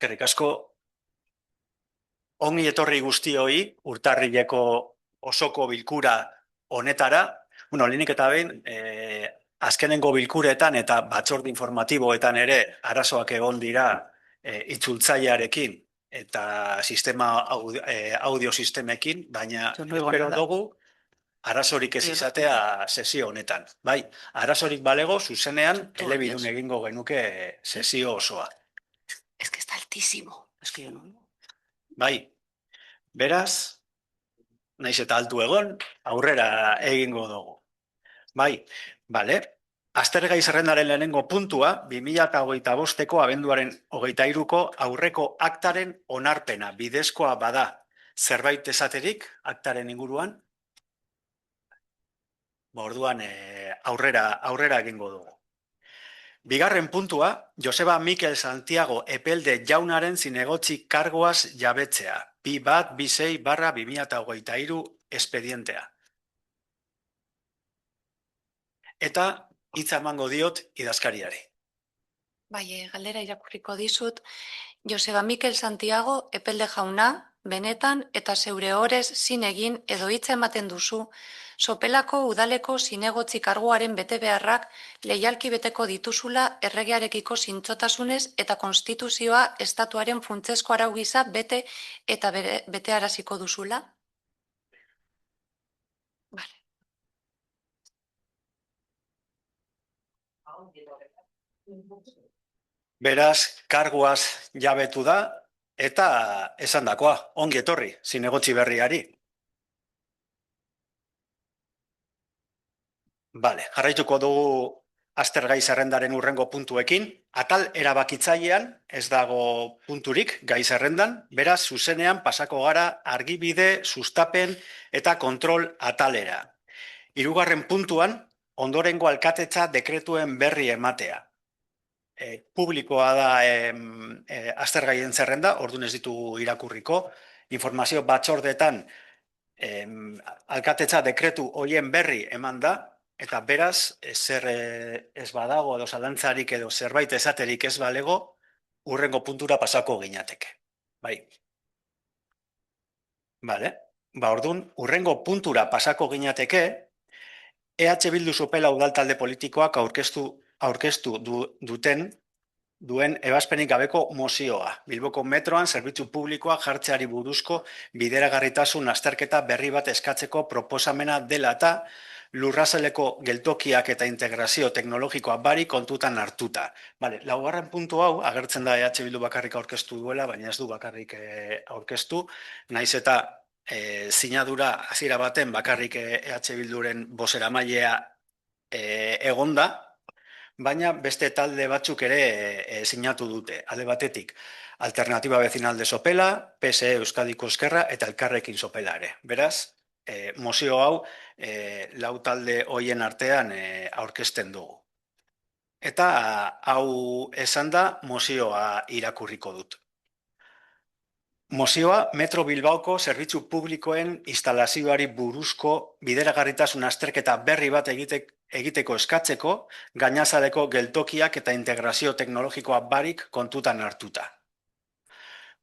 Eskerrik asko, ongi etorri guztioi urtarrileko osoko bilkura honetara. Lehenik eta behin, azkenengo bilkuretan eta batzorde informatiboetan ere arazoak egon dira itzultzailearekin eta audiosistemekin, baina espero dugu arazorik ez izatea sesio honetan. Bai, arazorik balego, zuzenean, elebidun egingo genuke sesio osoa. Es que está altísimo. Es que yo no. Bai, beraz, naiz eta altu egon, aurrera egingo dugu. Bai, bale, aztergai zerrendaren lehenengo puntua, 2025ko abenduaren 23ko aurreko aktaren onarpena, bidezkoa bada. Zerbait esaterik aktaren inguruan? Orduan aurrera egingo dugu. Bigarren puntua, Joseba Mikel Santiago Epelde jaunaren zinegotzi kargoaz jabetzea. 2126/2023 espedientea. Eta hitza emango diot idazkariari. Bai, galdera irakurriko dizut. Joseba Mikel Santiago Epelde jauna, benetan eta zeure horez zin egin edo hitza ematen duzu, Sopelako udaleko zinegotzi karguaren betebeharrak leialki beteko dituzula erregearekiko zintzotasunez eta konstituzioa estatuaren funtsezko arau gisa bete eta betearaziko duzula? Vale. Beraz, karguaz jabetu da eta esandakoa, ongi etorri, zinegotzi berriari. Bale, jarraituko dugu aztergai zerrendaren urrengo puntuekin. Atal erabakitzailean ez dago punturik gai zerrendan, beraz zuzenean pasako gara argibide, sustapen eta kontrol atalera. Hirugarren puntuan, ondorengo alkatetza dekretuen berri ematea. Publikoa da aztergaien zerrenda, orduan ez ditugu irakurriko. Informazio batzordetan alkatetza dekretu hoien berri eman da, eta beraz, zer ez badago edo zalantzarik edo zerbait esaterik ez balego, urrengo puntura pasako ginateke. Bai. Bale. Orduan, urrengo puntura pasako ginateke, EH Bildu Sopela udaltalde politikoak aurkeztu duen ebazpenik gabeko mozioa. Bilboko metroan zerbitzu publikoa jartzeari buruzko bideragarritasun azterketa berri bat eskatzeko proposamena dela eta lurrazeleko geltokiak eta integrazio teknologikoa bari kontutan hartuta. Laugarren puntu hau, agertzen da EH Bildu bakarrik aurkeztu duela, baina ez du bakarrik aurkeztu, naiz eta sinadura hasiera baten bakarrik EH Bilduren bozeramailea egonda, baina beste talde batzuk ere sinatu dute. Alde batetik, Alternativa Vecinal de Sopela, PSE Euskadiko Ezkerra eta Elkarrekin Sopela ere. Beraz, mozio hau lau talde hoien artean aurkezten dugu. Eta hau esan da mozioa irakurriko dut. Mozioa Metro Bilbaoko zerbitzu publikoen instalazioari buruzko bideragarritasun azterketa berri bat egiteko eskatzeko, gainazaleko geltokiak eta integrazio teknologikoa barik kontutan hartuta.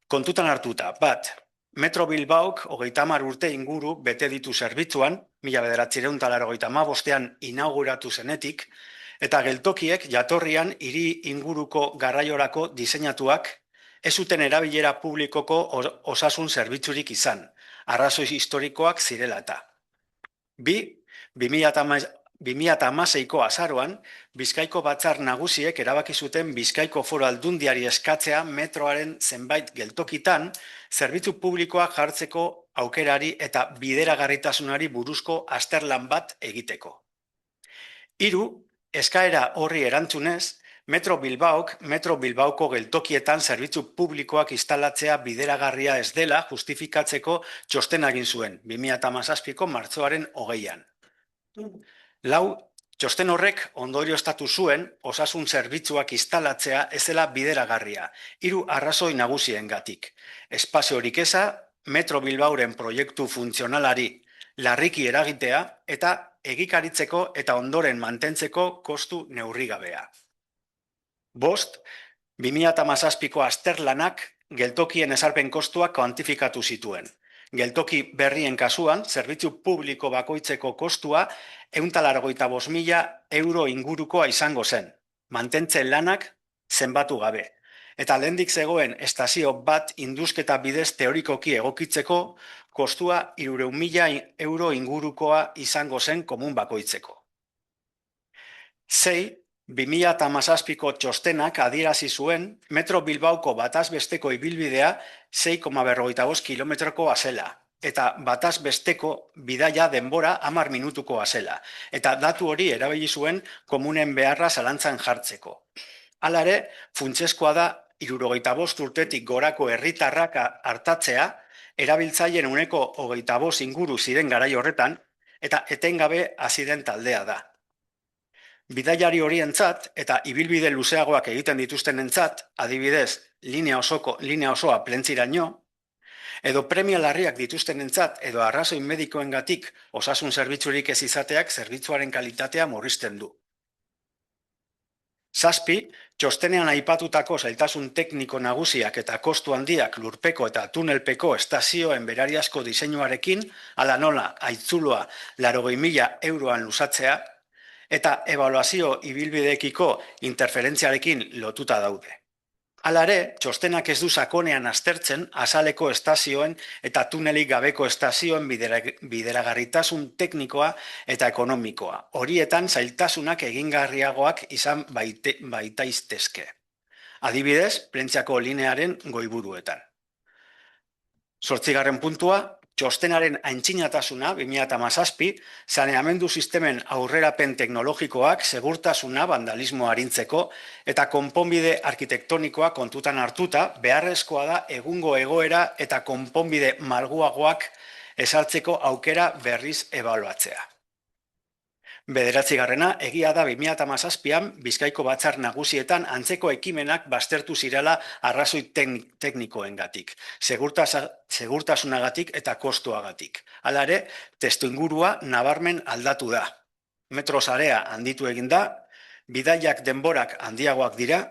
Kontutan hartuta, bat, Metro Bilbaok 30 urte inguru bete ditu zerbitzuan, 1985ean inauguratu zenetik, eta geltokiek jatorrian hiri inguruko garraiorako diseinatuak ez zuten erabilera publikoko osasun zerbitzurik izan, arrazoi historikoak zirela eta. 2016ko azaroan, Bizkaiko Batzar Nagusiek erabaki zuten Bizkaiko Foru Aldundiari eskatzea metroaren zenbait geltokitan zerbitzu publikoak jartzeko aukerari eta bideragarritasunari buruzko azterlan bat egiteko. 3, eskaera horri erantzunez, Metro Bilbaoko geltokietan zerbitzu publikoak instalatzea bideragarria ez dela justifikatzeko txostena egin zuen, 2017ko martxoaren 20an. 4, txosten horrek ondorioztatu zuen osasun zerbitzuak instalatzea ez dela bideragarria, 3 arrazoi nagusiengatik. Espaziorik eza, Metro Bilbaoren proiektu funtzionalari larriki eragitea eta egikaritzeko eta ondoren mantentzeko kostu neurrigabea. 5, 2017ko azterlanak geltokien ezarpen kostuak kuantifikatu zituen. Geltoki berrien kasuan, zerbitzu publiko bakoitzeko kostua 185.000 euro ingurukoa izango zen, mantentzen lanak zenbatu gabe. Eta lehendik zegoen estazio bat indusketa bidez teorikoki egokitzeko kostua 300.000 euro ingurukoa izango zen komun bakoitzeko. 6. 2017ko txostenak adierazi zuen Metro Bilbaoko bataz besteko ibilbidea 6,45 kilometrokoa zela, eta bataz besteko bidaia denbora 10 minutukoa zela, eta datu hori erabili zuen komunen beharra zalantzan jartzeko. Hala ere, funtsezkoa da 75 urtetik gorako herritarrak artatzea, erabiltzaileen ehuneko 25 inguru ziren garai horretan, eta etengabe hasi den taldea da. Bidaiari horientzat eta ibilbide luzeagoak egiten dituztenentzat, adibidez, linea osoa Plentziraino, edo premia larriak dituztenentzat edo arrazoi medikoengatik osasun zerbitzurik ez izateak zerbitzuaren kalitatea murrizten du. 7. Txostenean aipatutako zailtasun tekniko nagusiak eta kostu handiak lurpeko eta tunelpeko estazioen berariazko diseinuarekin, ala nola aitzuloa 80.000 euroan luzatzea, eta ebaluazio ibilbideekiko interferentziarekin lotuta daude. Hala ere, txostenak ez du sakonean aztertzen azaleko estazioen eta tunelik gabeko estazioen bideragarritasun teknikoa eta ekonomikoa. Horietan zailtasunak egingarriagoak izan baitaiztezke. Adibidez, Plentziako linearen goiburuetan. 8. puntua, txostenaren aintzinatasuna 2017, saneamendu sistemen aurrerapen teknologikoak segurtasuna vandalismo arintzeko eta konponbide arkitektonikoa kontutan hartuta beharrezkoa da egungo egoera eta konponbide malguagoak ezartzeko aukera berriz ebaluatzea. 9. egia da 2017an Bizkaiko batzar nagusietan antzeko ekimenak baztertu zirela arrazoi teknikoengatik, segurtasunagatik eta kostuagatik. Hala ere, testuingurua nabarmen aldatu da. Metro sarea handitu egin da, bidaiak denborak handiagoak dira,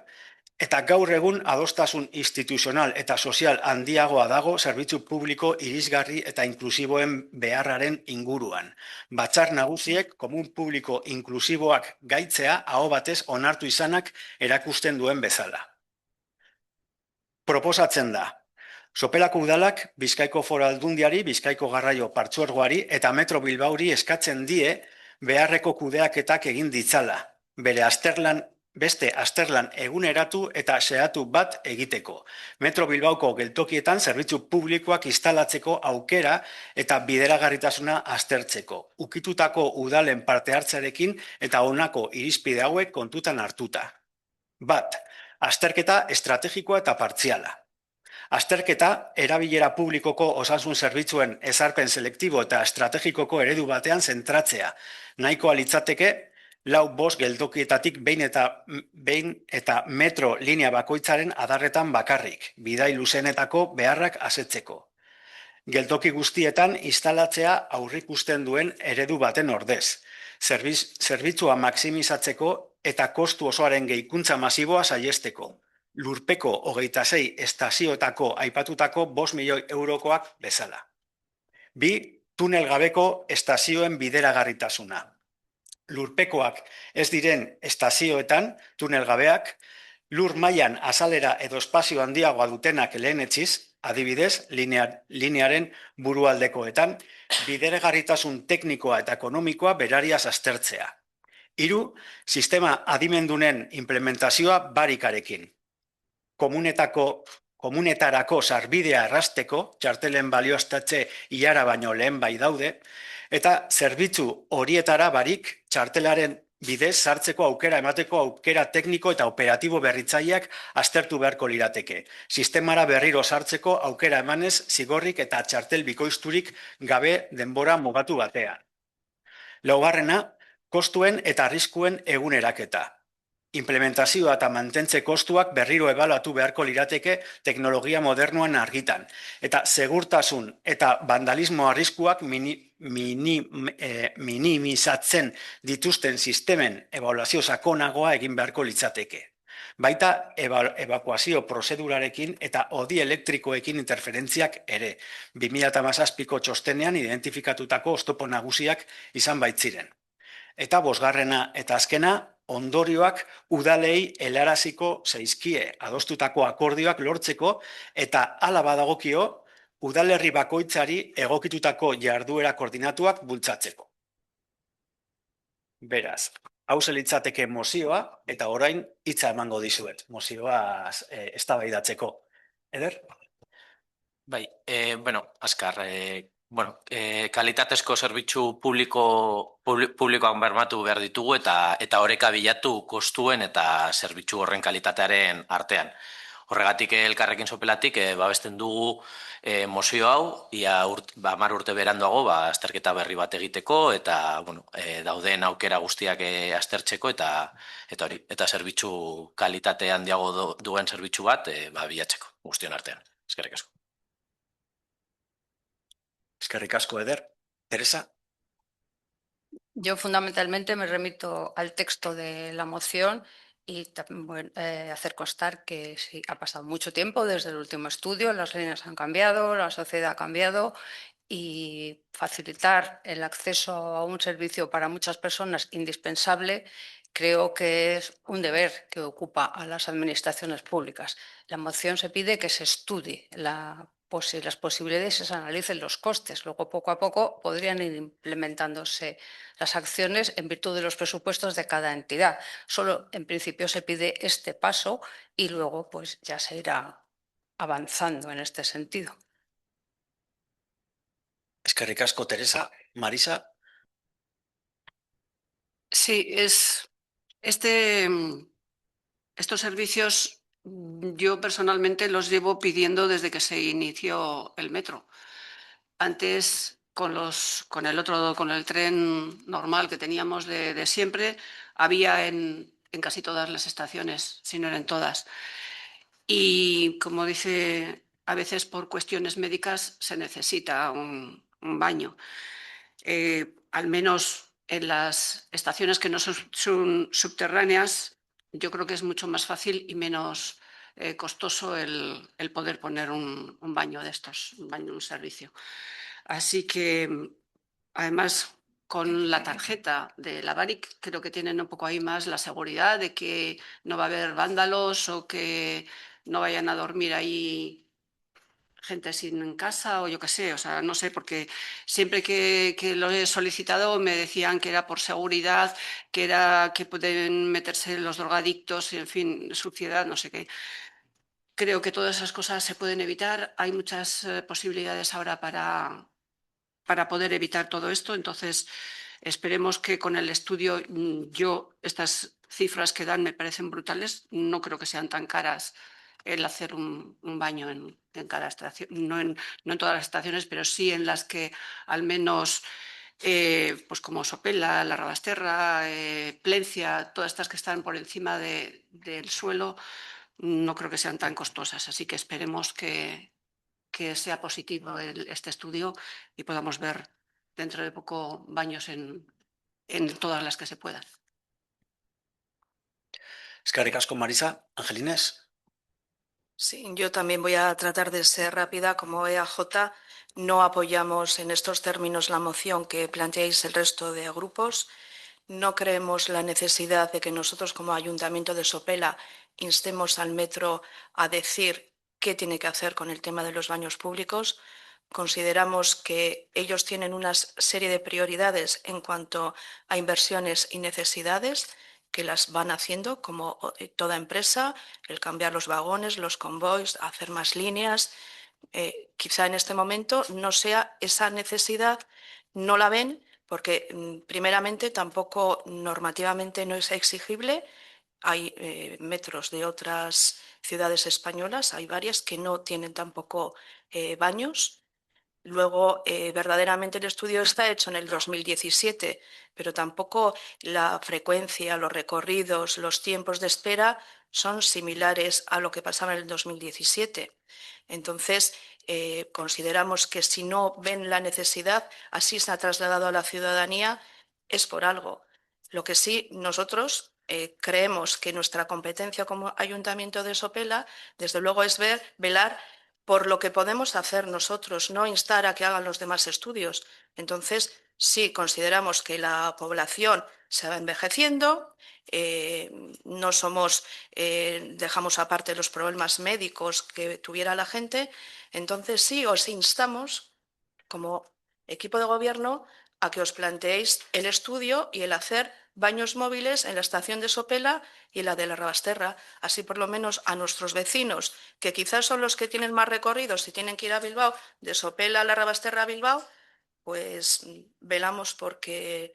eta gaur egun adostasun instituzional eta sozial handiagoa dago zerbitzu publiko irisgarri eta inklusiboen beharraren inguruan. Batzar nagusiek komun publiko inklusiboak gaitzea aho batez onartu izanak erakusten duen bezala. Proposatzen da. Sopelako udalak Bizkaiko Foru Aldundiari, Bizkaiko Garraio Partzuergoari eta Metro Bilbauri eskatzen die beharreko kudeaketak egin ditzala. Beste azterlan eguneratu eta xehatu bat egiteko. Metro Bilbaoko geltokietan zerbitzu publikoak instalatzeko aukera eta bideragarritasuna aztertzeko. Ukitutako udalen parte hartzearekin eta honako irizpide hauek kontutan hartuta. 1. Azterketa estrategikoa eta partziala. Azterketa erabilera publikoko osasun zerbitzuen ezarpen selektibo eta estrategikoko eredu batean zentratzea. Nahikoa litzateke 4-5 geltokietatik behin eta metro linea bakoitzaren adarretan bakarrik, bidai luzenetako beharrak asetzeko. Geltoki guztietan instalatzea aurrikusten duen eredu baten ordez, zerbitzua maximizatzeko eta kostu osoaren gehikuntza masiboa saihesteko. Lurpeko 26 estazioetako aipatutako 5 milioi eurokoak bezala. 2. Tunel gabeko estazioen bideragarritasuna. Lurpekoak ez diren estazioetan, tunel gabeak, lur mailan azalera edo espazio handiagoa dutenak lehenetsiz, adibidez, linearen burualdekoetan, bideragarritasun teknikoa eta ekonomikoa berariaz aztertzea. 3. Sistema adimendunen implementazioa barikarekin. Komunetarako sarbidea errazteko, txartelen balioestatze ilara baino lehen bai daude, eta zerbitzu horietara barik txartelaren bidez sartzeko aukera emateko aukera tekniko eta operatibo berritzaileak aztertu beharko lirateke. Sistemara berriro sartzeko aukera emanez zigorrik eta txartel bikoizturik gabe denbora mugatu batean. 4. Kostuen eta arriskuen eguneraketa. Implementazioa eta mantentze kostuak berriro ebaluatu beharko lirateke teknologia modernoan argitan, eta segurtasun eta vandalismo arriskuak minimizatzen dituzten sistemen ebaluazio sakonagoa egin beharko litzateke. Baita evakuazio prozedurarekin eta hodi elektrikoekin interferentziak ere. 2017ko txostenean identifikatutako oztopo nagusiak izan baitziren. Eta bosgarrena eta azkena, ondorioak udalei helaraziko zaizkie adostutako akordioak lortzeko eta hala badagokio udalerri bakoitzari egokitutako jarduera koordinatuak bultzatzeko. Beraz, hau litzateke mozioa eta orain hitza emango dizuet, mozioa eztabaidatzeko. Eder? Bai, azkar, kalitatezko zerbitzu publikoak bermatu behar ditugu eta oreka bilatu kostuen eta zerbitzu horren kalitatearen artean. Horregatik elkarrekin sopelatik babesten dugu mozio hau, ia 10 urte beranduago azterketa berri bat egiteko eta dauden aukera guztiak aztertzeko eta zerbitzu kalitate handiago duen zerbitzu bat bilatzeko guztion artean. Eskerrik asko. Eskerrik asko, Eder. Teresa. Yo fundamentalmente me remito al texto de la moción y también hacer constar que sí, ha pasado mucho tiempo desde el último estudio, las líneas han cambiado, la sociedad ha cambiado y facilitar el acceso a un servicio para muchas personas indispensable creo que es un deber que ocupa a las administraciones públicas. La moción se pide que se estudie las posibilidades y se analicen los costes. Luego, poco a poco, podrían ir implementándose las acciones en virtud de los presupuestos de cada entidad. Solo, en principio, se pide este paso y luego pues, ya se irá avanzando en este sentido. Eskerrik asko, Teresa. Marisa. Sí, estos servicios yo personalmente los llevo pidiendo desde que se inició el metro. Antes, con el tren normal que teníamos de siempre, había en casi todas las estaciones, si no eran todas. Y como dice, a veces por cuestiones médicas se necesita un baño. Al menos en las estaciones que no son subterráneas, yo creo que es mucho más fácil y menos costoso el poder poner un baño de estos, un servicio. Así que, además, con la tarjeta de la BARIC, creo que tienen un poco ahí más la seguridad de que no va a haber vándalos o que no vayan a dormir ahí gente sin casa o yo qué sé, o sea, no sé, porque siempre que lo he solicitado me decían que era por seguridad, que pueden meterse los drogadictos, en fin, suciedad, no sé qué. Creo que todas esas cosas se pueden evitar. Hay muchas posibilidades ahora para poder evitar todo esto, entonces esperemos que con el estudio, estas cifras que dan me parecen brutales, no creo que sean tan caras el hacer un baño en cada estación, no en todas las estaciones, pero sí en las que al menos, pues como Sopela, La Rabasterra, Plencia, todas estas que están por encima del suelo, no creo que sean tan costosas. Así que esperemos que sea positivo este estudio y podamos ver dentro de poco baños en todas las que se puedan. Eskerrik asko, Marisa. Angelines. Sí, yo también voy a tratar de ser rápida. Como EAJ, no apoyamos en estos términos la moción que planteáis el resto de grupos. No creemos la necesidad de que nosotros, como Ayuntamiento de Sopela, instemos al metro a decir qué tiene que hacer con el tema de los baños públicos. Consideramos que ellos tienen una serie de prioridades en cuanto a inversiones y necesidades que las van haciendo como toda empresa, el cambiar los vagones, los convoys, hacer más líneas. Quizá en este momento no sea esa necesidad, no la ven porque primeramente tampoco normativamente no es exigible. Hay metros de otras ciudades españolas, hay varias que no tienen tampoco baños. Luego, verdaderamente el estudio está hecho en el 2017, pero tampoco la frecuencia, los recorridos, los tiempos de espera son similares a lo que pasaba en el 2017. Entonces, consideramos que si no ven la necesidad, así se ha trasladado a la ciudadanía, es por algo. Lo que sí, nosotros creemos que nuestra competencia como Ayuntamiento de Sopela, desde luego, es velar por lo que podemos hacer nosotros, no instar a que hagan los demás estudios. Entonces, sí, consideramos que la población se va envejeciendo, no somos, dejamos aparte los problemas médicos que tuviera la gente. Entonces, sí, os instamos como equipo de gobierno a que os planteéis el estudio y el hacer baños móviles en la estación de Sopela y en la de la Rabasterra. Así, por lo menos, a nuestros vecinos, que quizás son los que tienen más recorridos y tienen que ir a Bilbao, de Sopela a la Rabasterra a Bilbao, pues velamos porque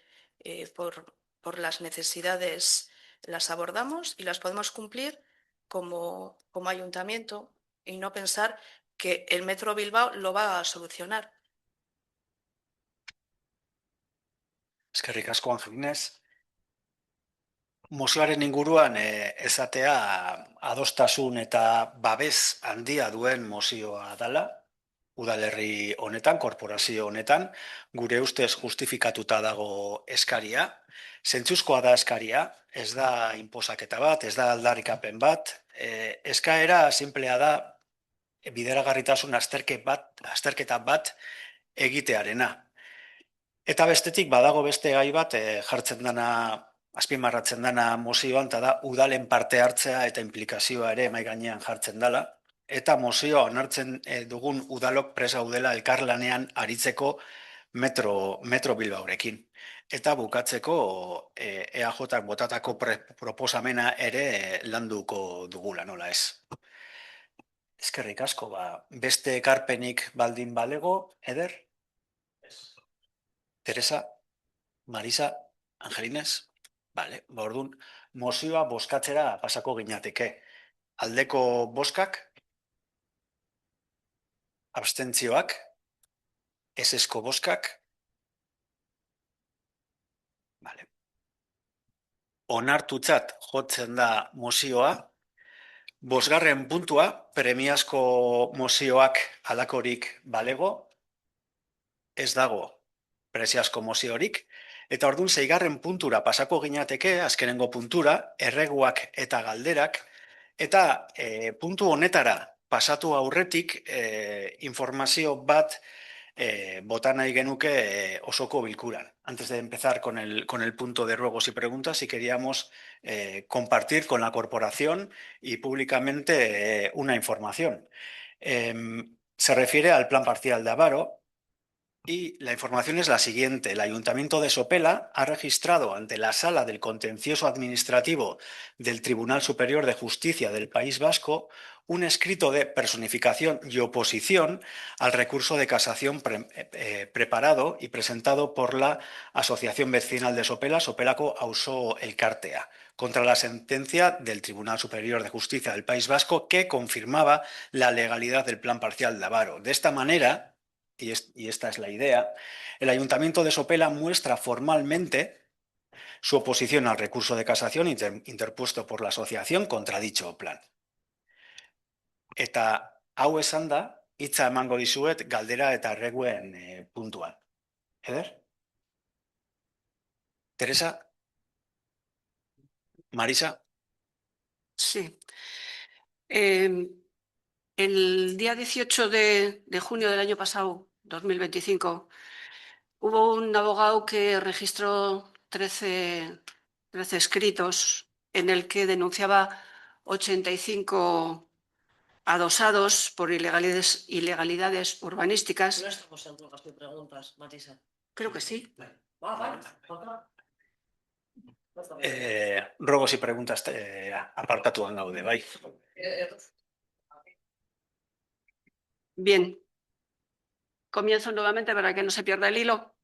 por las necesidades las abordamos y las podemos cumplir como ayuntamiento, y no pensar que el Metro Bilbao lo va a solucionar. Eskerrik asko, Angelines. Mozioaren inguruan esatea adostasun eta babes handia duen mozioa dela, udalerri honetan, korporazio honetan, gure ustez justifikatuta dago eskaria. Zentzuzkoa da eskaria, ez da inposaketa bat, ez da aldarrikapen bat. Eskaera simplea da bideragarritasun azterketa bat egitearena. Eta bestetik badago beste gai bat jartzen dana, azpimarratzen dana mozioan, eta da udalen parte hartzea eta implikazioa ere mahai gainean jartzen dela. Eta mozioa onartzen dugun udalok presa udela elkarlanean aritzeko Metro Bilbaorekin. Eta bukatzeko EAJ botatako proposamena ere landuko dugula, nola ez. Eskerrik asko, beste ekarpenik baldin balego, Eder? Teresa? Marisa? Angelines? Bale, orduan, mozioa bozkatzera pasako ginateke. Aldeko bozkak? Abstentzioak? Ezezko bozkak? Bale. Onartutzat jotzen da mozioa. Bosgarren puntua, premiazko mozioak halakorik balego, ez dago preziazko moziorik, eta orduan 6. puntura pasako ginateke, azkenengo puntura, erreguak eta galderak, eta puntu honetara pasatu aurretik informazio bat bota nahi genuke osoko bilkuran. Antes de empezar con el punto de ruegos y preguntas, si queríamos compartir con la corporación y públicamente una información. Se refiere al plan parcial de Avaro, y la información es la siguiente. El Ayuntamiento de Sopela ha registrado ante la Sala del Contencioso Administrativo del Tribunal Superior de Justicia del País Vasco un escrito de personificación y oposición al recurso de casación preparado y presentado por la Asociación Vecinal de Sopela, Sopelako Auzo Elkartea, contra la sentencia del Tribunal Superior de Justicia del País Vasco que confirmaba la legalidad del plan parcial de Avaro. De esta manera, y esta es la idea, el Ayuntamiento de Sopela muestra formalmente su oposición al recurso de casación interpuesto por la asociación contra dicho plan. Eta hau esanda, hitza emango dizuet galdera eta erreguen puntuan. Eder? Teresa? Marisa? Sí. El día 18 de junio del año pasado, 2025, hubo un abogado que registró 13 escritos en el que denunciaba 85 adosados por ilegalidades urbanísticas. No estamos en turnos de preguntas, Marisa. Creo que sí. Ruegos y preguntas apartatuan gaude, bai. Bien, comienzo nuevamente para que no se pierda el hilo.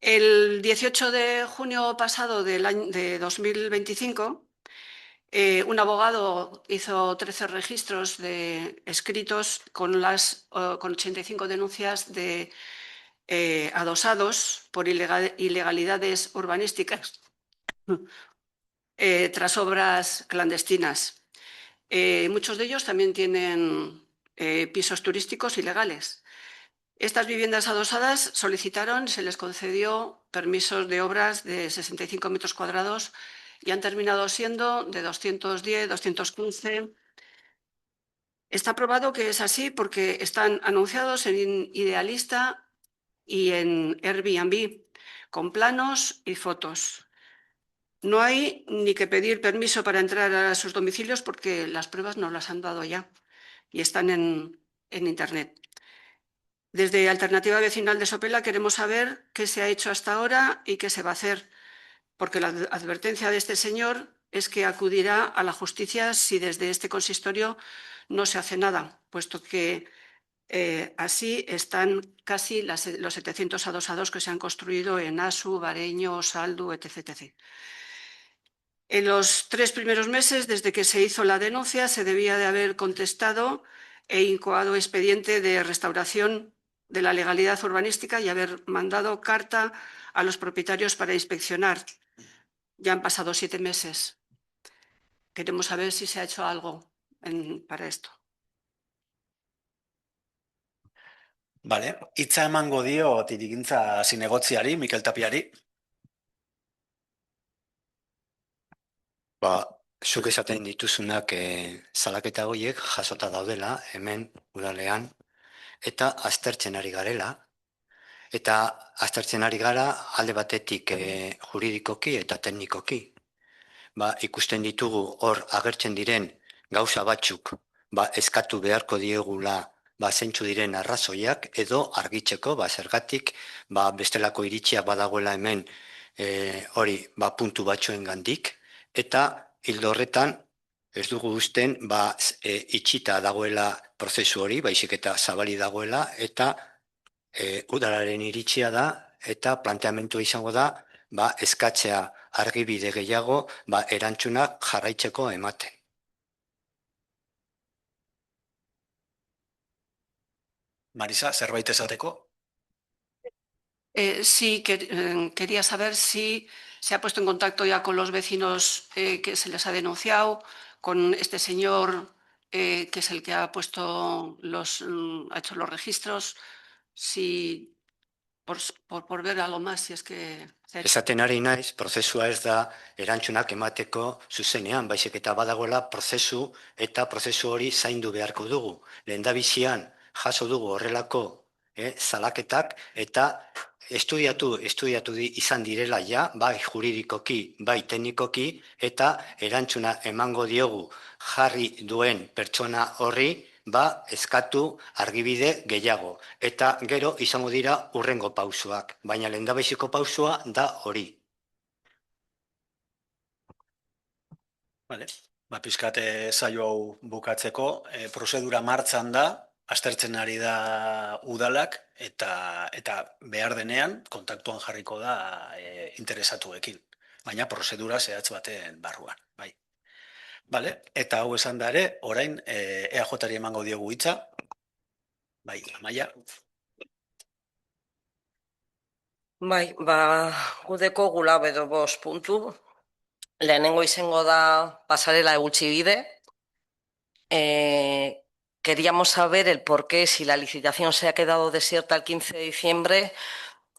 El 18 de junio pasado de 2025, un abogado hizo 13 registros de escritos con 85 denuncias de adosados por ilegalidades urbanísticas tras obras clandestinas. Muchos de ellos también tienen pisos turísticos ilegales. Estas viviendas adosadas solicitaron, se les concedió permisos de obras de 65 metros cuadrados y han terminado siendo de 210, 215. Está probado que es así porque están anunciados en Idealista y en Airbnb, con planos y fotos. No hay ni que pedir permiso para entrar a sus domicilios porque las pruebas nos las han dado ya y están en Internet. Desde Alternativa Vecinal de Sopela queremos saber qué se ha hecho hasta ahora y qué se va a hacer, porque la advertencia de este señor es que acudirá a la justicia si desde este consistorio no se hace nada, puesto que así están casi los 700 adosados que se han construido en Asu, Bareño, Saldu, etc, etc. En los 3 primeros meses, desde que se hizo la denuncia, se debía de haber contestado e incoado expediente de restauración de la legalidad urbanística y haber mandado carta a los propietarios para inspeccionar. Ya han pasado 7 meses. Queremos saber si se ha hecho algo para esto. Vale, hitza emango dio hirigintza zinegotziari, Mikel Tapiari. Zuk esaten dituzunak salaketa horiek jasota daudela hemen udalean eta aztertzen ari garela. Eta aztertzen ari gara alde batetik juridikoki eta teknikoki. Ikusten ditugu hor agertzen diren gauza batzuk eskatu beharko diegula zeintzu diren arrazoiak edo argitzeko zergatik bestelako iritzia badagoela hemen hori puntu batzuen gandik. Eta hildo horretan ez dugu usten itxita dagoela prozesu hori, baizik eta zabali dagoela eta udalaren iritzia da eta planteamentua izango da eskatzea argibide gehiago erantzunak jarraitzeko ematen. Marisa, zerbait esateko? Sí, quería saber si se ha puesto en contacto ya con los vecinos que se les ha denunciado, con este señor que es el que ha puesto ha hecho los registros, si por ver algo más, si es que... Esaten ari naiz, prozesua ez da erantzunak emateko zuzenean, baizik eta badagoela prozesu eta prozesu hori zaindu beharko dugu. Lehendabizian jaso dugu horrelako zalaketak eta estudiatu izan direla ja, bai juridikoki, bai teknikoki, eta erantzuna emango diogu jarri duen pertsona horri, eskatu argibide gehiago. Eta gero izango dira hurrengo pausoak, baina lehendabiziko pausua da hori. Vale. Pizkat saio hau bukatzeko, prozedura martxan da, aztertzen ari da udalak, eta behar denean kontaktuan jarriko da interesatuekin. Baina prozedura zehatz baten barruan. Bai. Vale. Eta hau esan da ere, orain EAJ-ari emango diogu hitza. Bai, Amaia. Bai, gudeko gula edo 5 puntu. Lehenengo izango da pasarela egutxibide. Queríamos saber el por qué, si la licitación se ha quedado desierta el 15 de diciembre,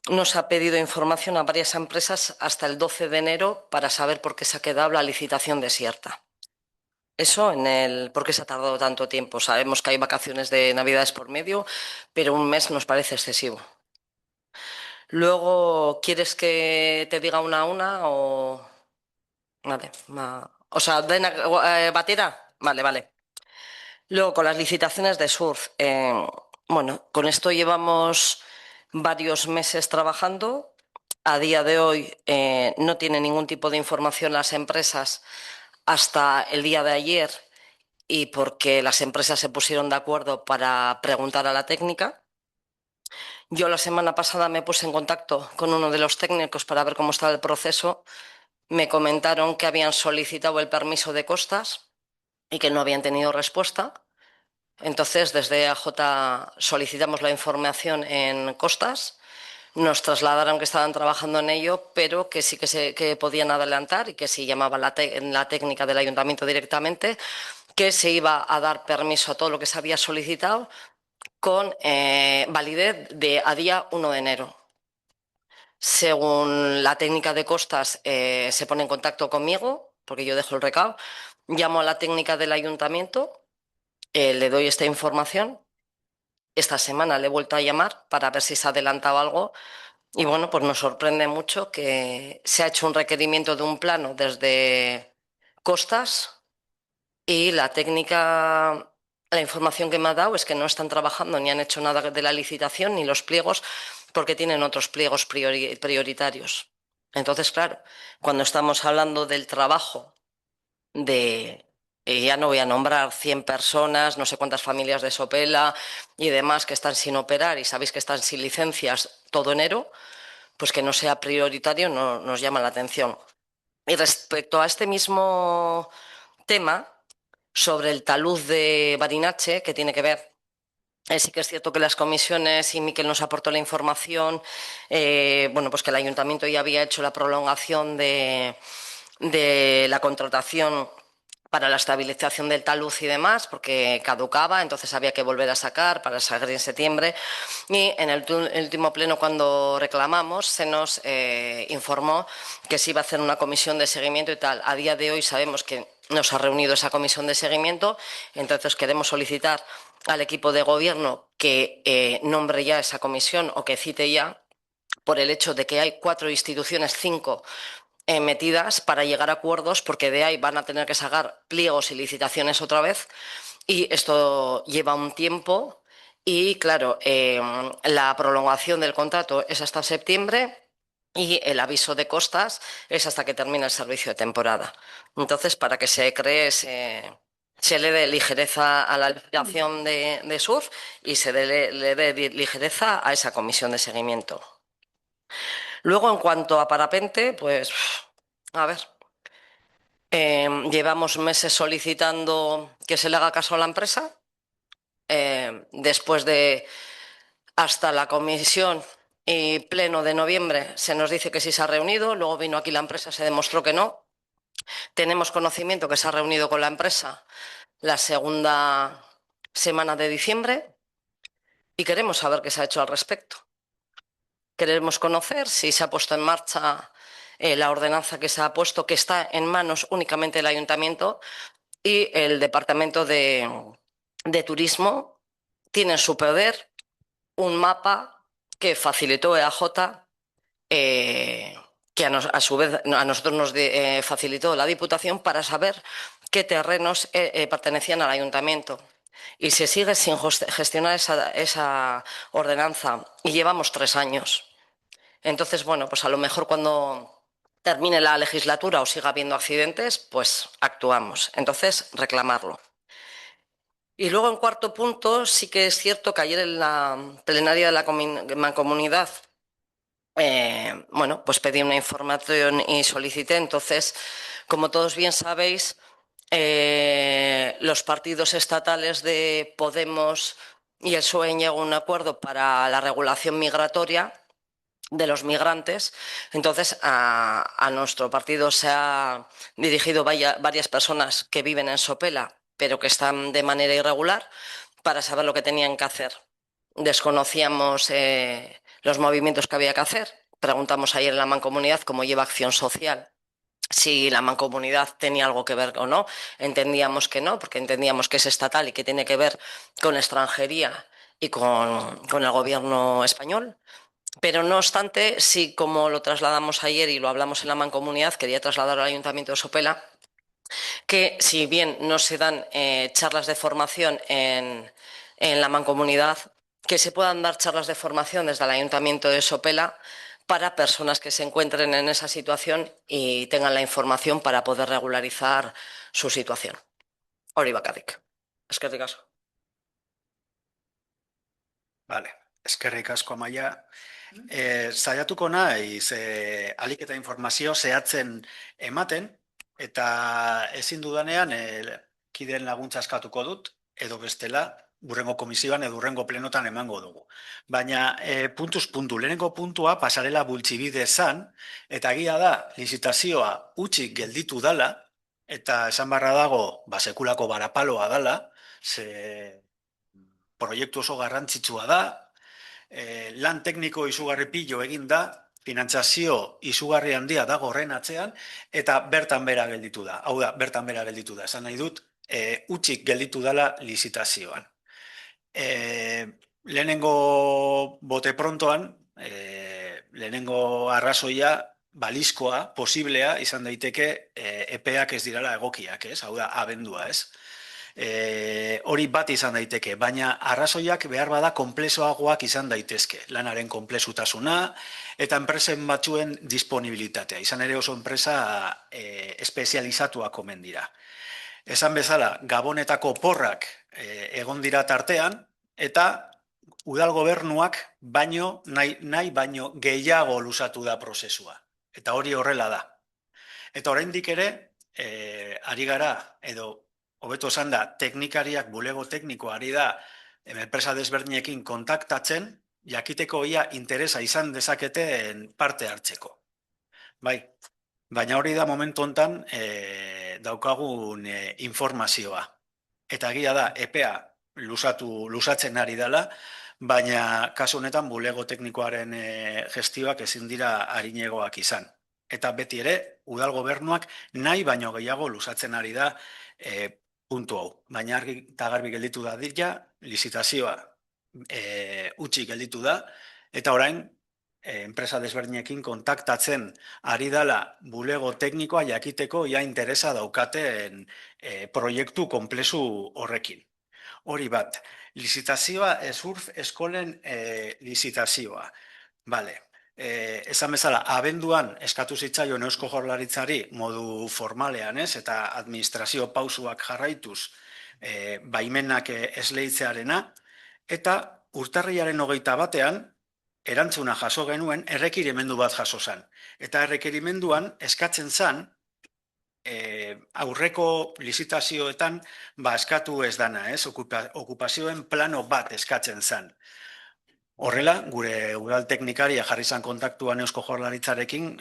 nos ha pedido información a varias empresas hasta el 12 de enero para saber por qué se ha quedado la licitación desierta. Eso ¿por qué se ha tardado tanto tiempo? Sabemos que hay vacaciones de Navidades por medio, pero un mes nos parece excesivo. Luego, ¿quieres que te diga una a una o...? Vale, o sea, ¿batera? Vale. Luego, con las licitaciones de surf, bueno, con esto llevamos varios meses trabajando. A día de hoy no tiene ningún tipo de información las empresas hasta el día de ayer, y porque las empresas se pusieron de acuerdo para preguntar a la técnica. Yo la semana pasada me puse en contacto con uno de los técnicos para ver cómo estaba el proceso. Me comentaron que habían solicitado el permiso de costas y que no habían tenido respuesta. Entonces, desde EAJ solicitamos la información en costas. Nos trasladaron que estaban trabajando en ello, pero que sí que podían adelantar y que si llamaban la técnica del ayuntamiento directamente, que se iba a dar permiso a todo lo que se había solicitado con validez a día 1 de enero. Según la técnica de costas, se pone en contacto conmigo, porque yo dejo el recado, llamo a la técnica del ayuntamiento, le doy esta información. Esta semana le he vuelto a llamar para ver si se ha adelantado algo y bueno, pues nos sorprende mucho que se ha hecho un requerimiento de un plano desde costas y la técnica, la información que me ha dado es que no están trabajando ni han hecho nada de la licitación ni los pliegos porque tienen otros pliegos prioritarios. Entonces, claro, cuando estamos hablando del trabajo de, ya no voy a nombrar 100 personas, no sé cuántas familias de Sopela y demás que están sin operar y sabéis que están sin licencias todo enero, pues que no sea prioritario no nos llama la atención. Y respecto a este mismo tema, sobre el talud de Barinache, que tiene que ver, sí que es cierto que las comisiones y Miquel nos aportó la información, bueno, pues que el ayuntamiento ya había hecho la prolongación de la contratación para la estabilización del talud y demás, porque caducaba, entonces había que volver a sacar para sacar en septiembre. Y en el último pleno, cuando reclamamos, se nos informó que se iba a hacer una comisión de seguimiento y tal. A día de hoy sabemos que no se ha reunido esa comisión de seguimiento, entonces queremos solicitar al equipo de gobierno que nombre ya esa comisión o que cite ya, por el hecho de que hay 4 instituciones, 5 metidas para llegar a acuerdos, porque de ahí van a tener que sacar pliegos y licitaciones otra vez, y esto lleva un tiempo y, claro, la prolongación del contrato es hasta septiembre y el aviso de costas es hasta que termine el servicio de temporada. Entonces, para que se cree, se le dé ligereza a la licitación de SURF y le dé ligereza a esa comisión de seguimiento. Luego, en cuanto a parapente, pues, a ver, llevamos meses solicitando que se le haga caso a la empresa. Después de hasta la comisión y pleno de noviembre se nos dice que sí se ha reunido, luego vino aquí la empresa, se demostró que no. Tenemos conocimiento que se ha reunido con la empresa la segunda semana de diciembre y queremos saber qué se ha hecho al respecto. Queremos conocer si se ha puesto en marcha la ordenanza que se ha puesto, que está en manos únicamente del ayuntamiento, y el departamento de turismo tiene en su poder un mapa que facilitó EAJ, que a su vez a nosotros nos facilitó la Diputación para saber qué terrenos pertenecían al ayuntamiento. Y se sigue sin gestionar esa ordenanza y llevamos 3 años. Entonces, bueno, pues a lo mejor cuando termine la legislatura o siga habiendo accidentes, pues actuamos. Entonces, reclamarlo. Y luego, en cuarto punto, sí que es cierto que ayer en la plenaria de la Mancomunidad, bueno, pues pedí una información y solicité. Entonces, como todos bien sabéis, los partidos estatales de Podemos y el PSOE han llegado a un acuerdo para la regulación migratoria de los migrantes. Entonces, a nuestro partido se ha dirigido varias personas que viven en Sopela, pero que están de manera irregular, para saber lo que tenían que hacer. Desconocíamos los movimientos que había que hacer. Preguntamos ayer en la Mancomunidad cómo lleva Acción Social, si la Mancomunidad tenía algo que ver o no. Entendíamos que no, porque entendíamos que es estatal y que tiene que ver con extranjería y con el gobierno español. Pero no obstante, sí, como lo trasladamos ayer y lo hablamos en la Mancomunidad, quería trasladar al Ayuntamiento de Sopela que, si bien no se dan charlas de formación en la Mancomunidad, que se puedan dar charlas de formación desde el Ayuntamiento de Sopela para personas que se encuentren en esa situación y tengan la información para poder regularizar su situación. Hori bakarrik. Eskerrik asko. Vale, eskerrik asko Amaia. Saiatuko naiz ahalik eta informazio zehatzen ematen, eta ezin dudanean kideen laguntza eskatuko dut, edo bestela, burrengo komisioan edo burrengo plenotan emango dugu. Baina puntuz puntu, lehenengo puntua pasarela bultzibide zan, eta egia da, lizitazioa utxik gelditu dala, eta esan barra dago, sekulako barapaloa dala, ze proiektu oso garrantzitsua da, lan tekniko izugarri pilo egin da, finantzazio izugarri handia dago horren atzean, eta bertan bera gelditu da. Hau da, bertan bera gelditu da. Esan nahi dut, utzik gelditu dela lizitazioan. Lehenengo bote prontoan, lehenengo arrazoia, balizkoa, posiblea, izan daiteke epeak ez dirala egokiak, ez? Hau da, abendua, ez? Hori bat izan daiteke, baina arrazoiak behar bada konplexoagoak izan daitezke. Lanaren konplexutasuna eta enpresen batzuen disponibilitatea. Izan ere oso enpresa espezializatuak omen dira. Esan bezala, Gabonetako porrak egon dira tartean, eta udal gobernuak nahi baino gehiago luzatu da prozesua. Eta hori horrela da. Eta oraindik ere, ari gara, edo hobeto esan da, teknikariak, bulego teknikoa ari da, enpresa desberdinekin kontaktatzen, jakiteko ia interesa izan dezaketen parte hartzeko. Bai, baina hori da momentu hontan daukagun informazioa. Eta egia da, EPEA luzatzen ari dela, baina kasu honetan bulego teknikoaren gestioak ezin dira arinegoak izan. Eta beti ere, udal gobernuak nahi baino gehiago luzatzen ari da puntu hau. Baina argi eta garbi gelditu da dira, lizitazioa utzi gelditu da, eta orain, enpresa desberdinekin kontaktatzen ari dela bulego teknikoa jakiteko ia interesa daukaten proiektu konplexu horrekin. Hori bat, lizitazioa, surf eskolen lizitazioa. Bale, esan bezala, abenduan eskatu zitzaion Eusko Jaurlaritzari modu formalean, ez, eta administrazio pausuak jarraituz baimenak esleitzearena, eta urtarrilaren 21 erantzuna jaso genuen, errekerimendu bat jaso zen. Eta errekerimenduan eskatzen zen, aurreko lizitazioetan eskatu ez dana, okupazioen plano bat eskatzen zen. Horrela, gure udal teknikaria jarri zan kontaktuan Eusko Jaurlaritzarekin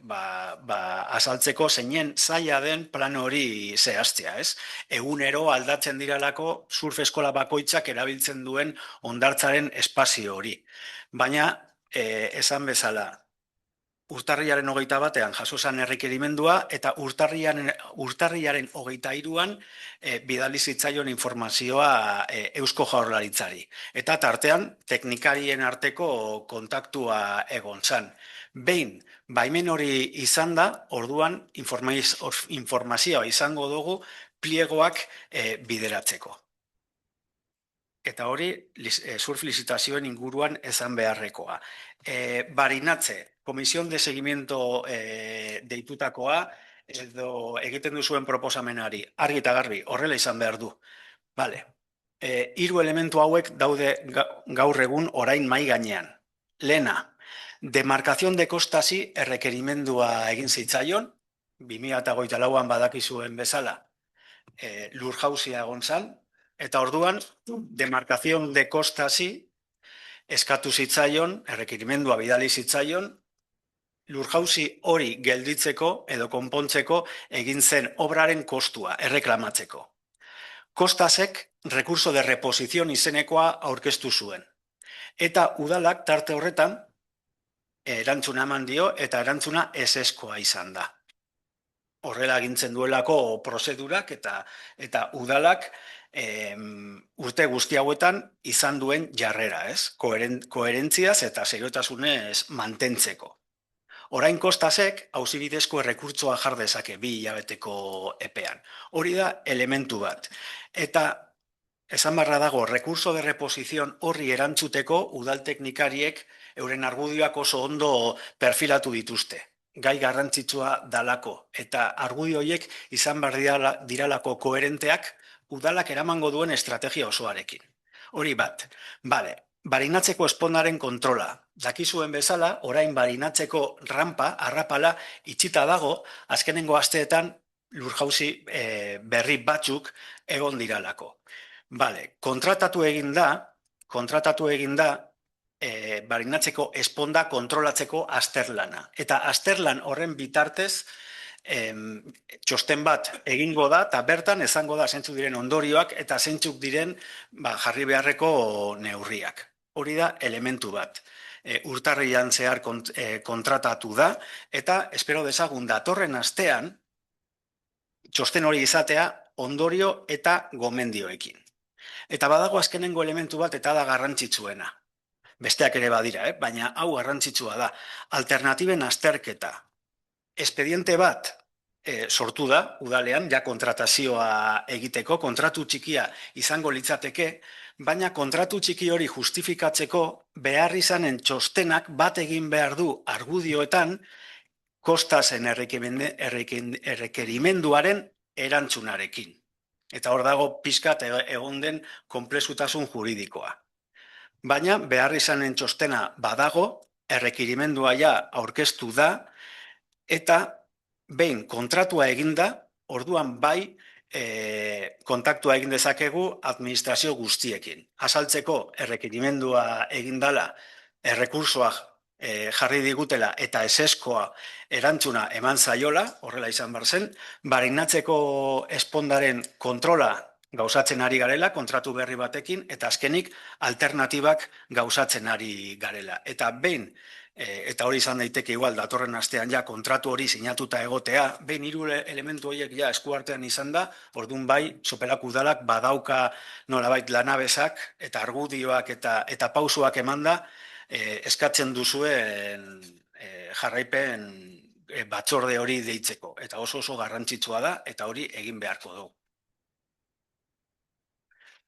azaltzeko zeinen zaila den plan hori zehaztea, ez? Egunero aldatzen diralako surf eskola bakoitzak erabiltzen duen hondartzaren espazio hori. Baina, esan bezala, urtarrilaren 21 jaso zen errekerimendua eta urtarrilaren 23an bidali zitzaion informazioa Eusko Jaurlaritzari. Eta tartean teknikarien arteko kontaktua egon zen. Behin, baimen hori izan da, orduan informazioa izango dugu pliegoak bideratzeko. Eta hori surf lizitazioen inguruan esan beharrekoa. Barinatze, Komisión de Seguimiento deitutakoa, edo egiten duzuen proposamenari, argi eta garbi, horrela izan behar du. Bale, 3 elementu hauek daude gaur egun orain mai gainean. Lehena, demarkazion de kostasi errekerimendua egin zitzaion, 2024an badakizuen bezala, lur jauzia egon zan, eta orduan, demarkazion de kostasi eskatu zitzaion, errekerimendua bidali zitzaion, lurjauzi hori gelditzeko edo konpontzeko egin zen obraren kostua, erreklamatzeko. Kostasek rekurso de reposizion izenekoa aurkeztu zuen. Eta udalak tarte horretan erantzuna eman dio eta erantzuna ezeskoa izan da. Horrela agintzen duelako prozedurak eta udalak urte guzti hauetan izan duen jarrera, ez? Koherentziaz eta seriotasunez mantentzeko. Orain Kostasek auzibidezko errekurtsoa jar dezake 2 hilabeteko epean. Hori da elementu bat. Eta esan barra dago, rekurso de reposizion horri erantzuteko udal teknikariek euren argudioak oso ondo perfilatu dituzte. Gai garrantzitsua dalako. Eta argudio horiek izan behar diralako koherenteak udalak eramango duen estrategia osoarekin. Hori bat. Bale, barinatzeko espondaren kontrola. Dakizuen bezala, orain barinatzeko rampa, arrapala, itxita dago, azkenengo asteetan lurjauzi berri batzuk egon diralako. Bale, kontratatu egin da, barinatzeko esponda kontrolatzeko azterlana. Eta azterlan horren bitartez, txosten bat egingo da, eta bertan ezango da zeintzuk diren ondorioak eta zeintzuk diren jarri beharreko neurriak. Hori da elementu bat. urtarrian zehar kontratatu da, eta espero dezagun datorren astean txosten hori izatea ondorio eta gomendioekin. Eta badago azkenengo elementu bat eta da garrantzitsuena. Besteak ere badira, baina hau garrantzitsua da. Alternatiben azterketa. Espediente bat sortu da, udalean, ja kontratazioa egiteko, kontratu txikia izango litzateke, baina kontratu txiki hori justifikatzeko behar izanen txostenak bat egin behar du argudioetan kostasen errekerimenduaren erantzunarekin. Eta hor dago pixkat egon den konplexutasun juridikoa. Baina behar izanen txostena badago, errekirimendua ja aurkeztu da, eta behin kontratua eginda, orduan bai kontaktua egin dezakegu administrazio guztiekin. Azaltzeko errekirimendua egindala, errekursoak jarri digutela eta eseskoa erantzuna eman zaiola, horrela izan behar zen, barinatzeko espondaren kontrola gauzatzen ari garela, kontratu berri batekin, eta azkenik alternatibak gauzatzen ari garela. Eta behin, eta hori izan daiteke igual, datorren astean ja kontratu hori sinatuta egotea, behin hiru elementu horiek ja eskuartean izan da, orduan bai, Sopelak udalak badauka nolabait lanabesak, eta argudioak eta pausuak emanda, eskatzen duzuen jarraipen batzorde hori deitzeko. Eta oso garrantzitsua da, eta hori egin beharko dugu.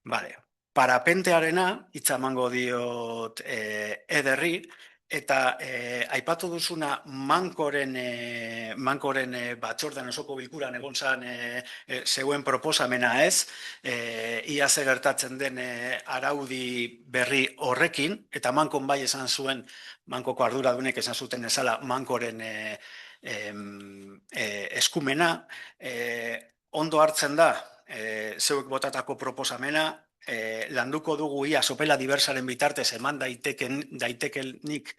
Vale. Parapentearena, hitza emango diot Ederri, eta aipatu duzuna mankoren batzordean osoko bilkuran egon zan zeuen proposamena ez, ia zer gertatzen den araudi berri horrekin, eta mankon bai esan zuen, mankoko arduradunek esan zuten ezala mankoren eskumena, ondo hartzen da, zeuek botatako proposamena, landuko dugu ia Sopela diversaren bitartez eman daitekenik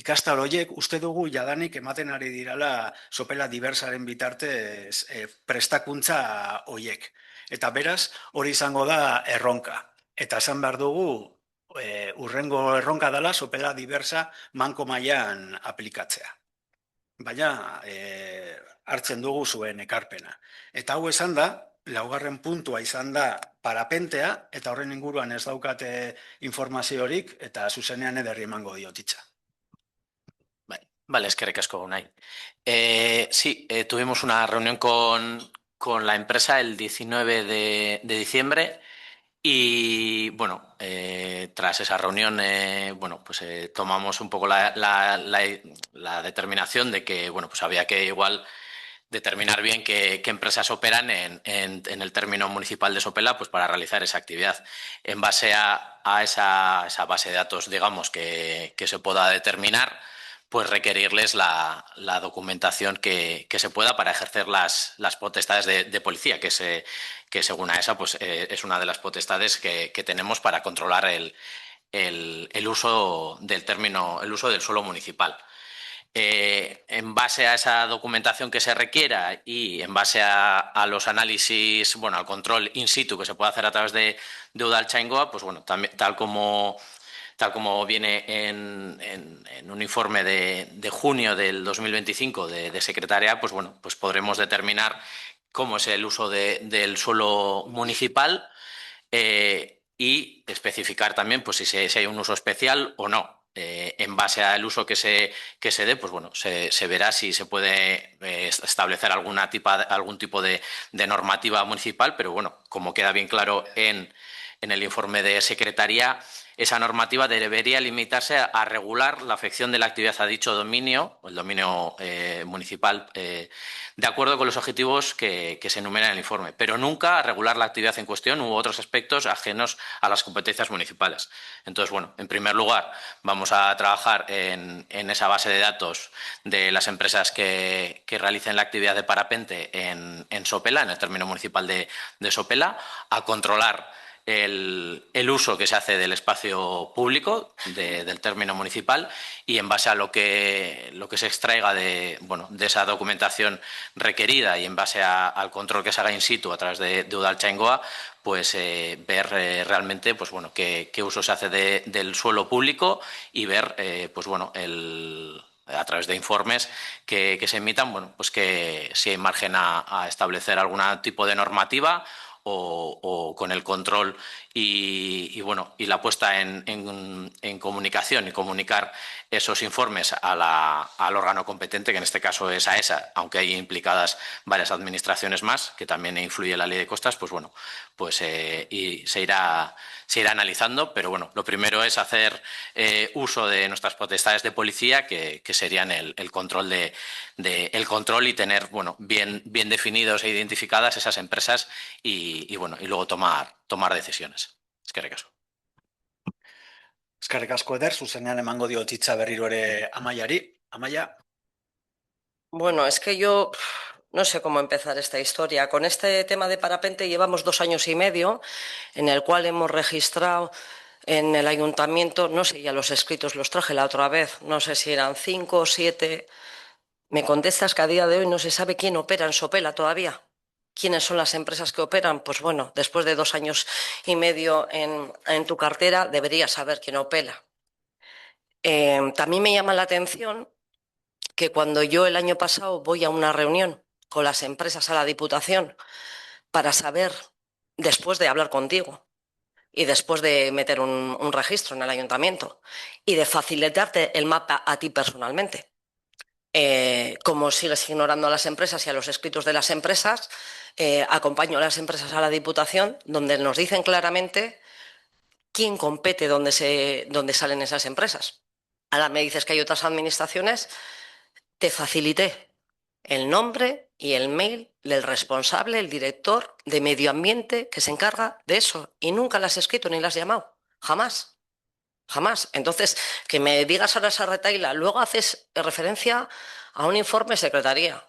ikastaro horiek, uste dugu jadanik ematen ari dirala Sopela diversaren bitartez prestakuntza horiek. Eta beraz, hori izango da erronka. Eta esan behar dugu, urrengo erronka dela Sopela diversa manko mailan aplikatzea. Baina hartzen dugu zuen ekarpena. Eta hau esan da, laugarren puntua izan da parapentea, eta horren inguruan ez daukate informaziorik, eta zuzenean Ederri emango diotitza. Vale, eskerrik asko Unai. Sí, tuvimos una reunión con la empresa el 19 de diciembre y, bueno, tras esa reunión, bueno, pues tomamos un poco la determinación de que, bueno, pues había que igual determinar bien qué empresas operan en el término municipal de Sopela, pues para realizar esa actividad. En base a esa base de datos, digamos, que se pueda determinar, pues requerirles la documentación que se pueda para ejercer las potestades de policía, que según AESA pues, es una de las potestades que tenemos para controlar el uso del término, el uso del suelo municipal. En base a esa documentación que se requiera y en base a los análisis, bueno, al control in situ que se puede hacer a través de Udaltzaingoa, pues bueno, también, tal como viene en un informe de junio del 2025 de Secretaría, pues bueno, pues podremos determinar cómo es el uso del suelo municipal y especificar también pues si hay un uso especial o no. En base al uso que se dé, pues bueno, se verá si se puede establecer algún tipo de normativa municipal, pero bueno, como queda bien claro en el informe de Secretaría, esa normativa debería limitarse a regular la afección de la actividad a dicho dominio, o el dominio municipal, de acuerdo con los objetivos que se enumeran en el informe, pero nunca a regular la actividad en cuestión u otros aspectos ajenos a las competencias municipales. Entonces, bueno, en primer lugar, vamos a trabajar en esa base de datos de las empresas que realicen la actividad de parapente en Sopela, en el término municipal de Sopela, a controlar el uso que se hace del espacio público, del término municipal, y en base a lo que se extraiga de esa documentación requerida y en base al control que se haga in situ a través de Udaltzaingoa, pues ver realmente qué uso se hace del suelo público y ver a través de informes que se emitan, pues que si hay margen a establecer algún tipo de normativa o con el control y la puesta en comunicación y comunicar esos informes al órgano competente, que en este caso es AESA, aunque hay implicadas varias administraciones más, que también influye la ley de costas, y se irá analizando, pero lo primero es hacer uso de nuestras potestades de policía, que serían el control el control y tener bien definidos e identificadas esas empresas y luego tomar decisiones. Eskerrik asko. Eskerrik asko Eder, zuzenean emango diot hitza berriro ere Amaiari. Amaia. Bueno, es que yo no sé cómo empezar esta historia. Con este tema de parapente llevamos 2 años y medio en el cual hemos registrado en el ayuntamiento, no sé, ya los escritos los traje la otra vez, no sé si eran 5 o 7. Me contestas que a día de hoy no se sabe quién opera en Sopela todavía. ¿Quiénes son las empresas que operan? Pues bueno, después de 2 años y medio en tu cartera, deberías saber quién opera. También me llama la atención que cuando yo el año pasado voy a una reunión con las empresas a la Diputación para saber, después de hablar contigo y después de meter un registro en el ayuntamiento y de facilitarte el mapa a ti personalmente, como sigues ignorando a las empresas y a los escritos de las empresas, acompaño a las empresas a la Diputación, donde nos dicen claramente quién compete donde salen esas empresas. Ahora me dices que hay otras administraciones. Te facilité el nombre y el mail del responsable, el director de medio ambiente que se encarga de eso, y nunca las has escrito ni las has llamado. Jamás. Jamás. Entonces, que me digas ahora esa retahíla, luego haces referencia a un informe de secretaría.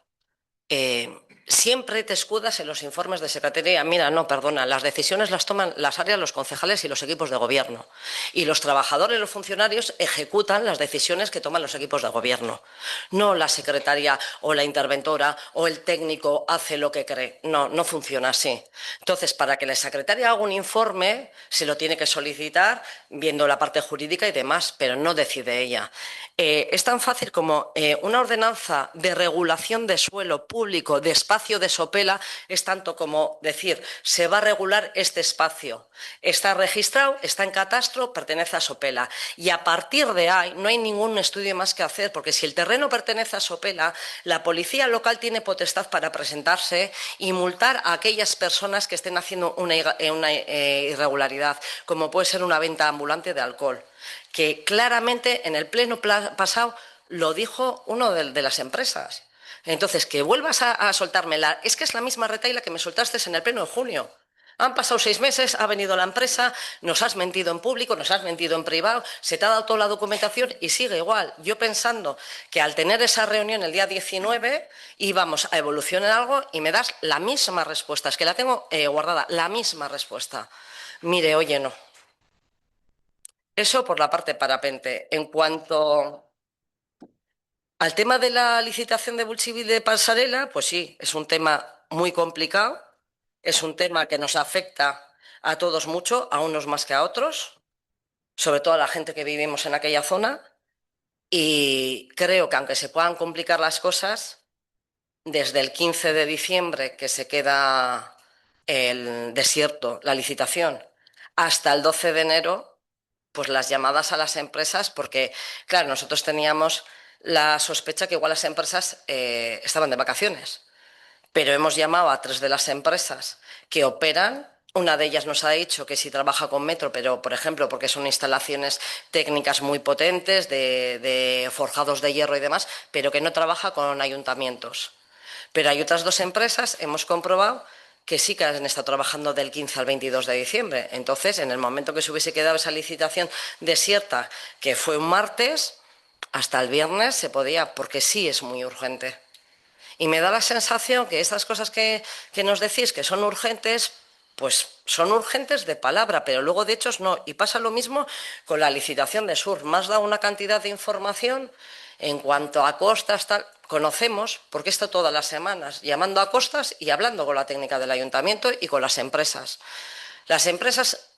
Siempre te escudas en los informes de secretaría. Mira, no, perdona, las decisiones las toman las áreas, los concejales y los equipos de gobierno. Y los trabajadores, los funcionarios, ejecutan las decisiones que toman los equipos de gobierno. No la secretaria o la interventora o el técnico hace lo que cree. No, no funciona así. Entonces, para que la secretaria haga un informe, se lo tiene que solicitar viendo la parte jurídica y demás, pero no decide ella. Es tan fácil como una ordenanza de regulación de suelo público de espacio de Sopela, es tanto como decir, se va a regular este espacio. Está registrado, está en catastro, pertenece a Sopela. Y a partir de ahí no hay ningún estudio más que hacer, porque si el terreno pertenece a Sopela, la policía local tiene potestad para presentarse y multar a aquellas personas que estén haciendo una irregularidad, como puede ser una venta ambulante de alcohol, que claramente en el pleno pasado lo dijo uno de las empresas. Entonces, que vuelvas a soltármela, es que es la misma retahíla que me soltaste en el pleno de junio. Han pasado 6 meses, ha venido la empresa, nos has mentido en público, nos has mentido en privado, se te ha dado toda la documentación y sigue igual. Yo pensando que al tener esa reunión el día 19 íbamos a evolucionar algo y me das la misma respuesta. Es que la tengo guardada, la misma respuesta. Mire, oye, no. Eso por la parte parapente. En cuanto al tema de la licitación de Bulchivil de pasarela, pues sí, es un tema muy complicado, es un tema que nos afecta a todos mucho, a unos más que a otros, sobre todo a la gente que vivimos en aquella zona, y creo que aunque se puedan complicar las cosas, desde el 15 de diciembre que se queda el desierto, la licitación, hasta el 12 de enero, pues las llamadas a las empresas, porque claro, nosotros teníamos la sospecha que igual las empresas estaban de vacaciones, pero hemos llamado a 3 de las empresas que operan. Una de ellas nos ha dicho que sí trabaja con Metro, pero, por ejemplo, porque son instalaciones técnicas muy potentes de forjados de hierro y demás, pero que no trabaja con ayuntamientos. Pero hay otras 2 empresas, hemos comprobado, que sí que han estado trabajando del 15 al 22 de diciembre. Entonces, en el momento que se hubiese quedado esa licitación desierta, que fue un martes, hasta el viernes se podía, porque sí es muy urgente. Y me da la sensación que estas cosas que nos decís que son urgentes, pues son urgentes de palabra, pero luego de hechos no. Y pasa lo mismo con la licitación de Sur. Me has dado una cantidad de información en cuanto a costas, tal. Conocemos, porque está todas las semanas llamando a costas y hablando con la técnica del ayuntamiento y con las empresas. Las empresas,